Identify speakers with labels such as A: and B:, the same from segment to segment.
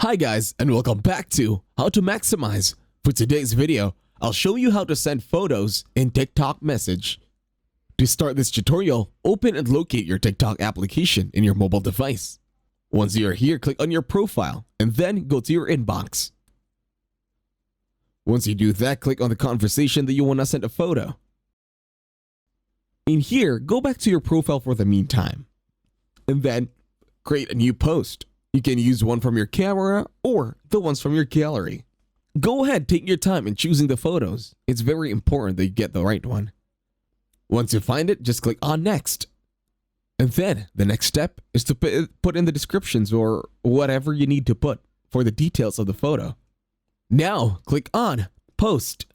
A: Hi guys, and welcome back to How to Maximize. For today's video, I'll show you how to send photos in TikTok Message. To start this tutorial, open and locate your TikTok application in your mobile device. Once you are here, click on your profile and then go to your inbox. Once you do that, click on the conversation that you want to send a photo. In here, go back to your profile for the meantime, and then create a new post. You can use one from your camera or the ones from your gallery. Go ahead, take your time in choosing the photos. It's very important that you get the right one. Once you find it, just click on Next. And then the next step is to put in the descriptions or whatever you need to put for the details of the photo. Now, click on Post.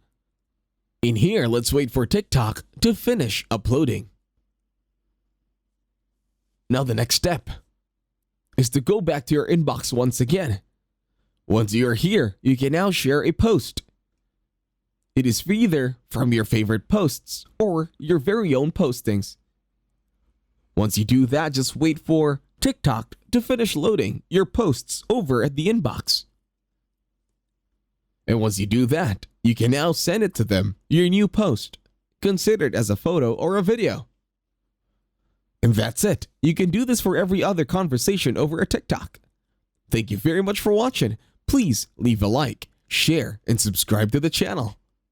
A: In here, let's wait for TikTok to finish uploading. Now the next step is to go back to your inbox once again. Once you are here, you can now share a post. It is either from your favorite posts or your very own postings. Once you do that, just wait for TikTok to finish loading your posts over at the inbox. And once you do that, you can now send it to them, your new post, considered as a photo or a video. And that's it. You can do this for every other conversation over a TikTok. Thank you very much for watching. Please leave a like, share, and subscribe to the channel.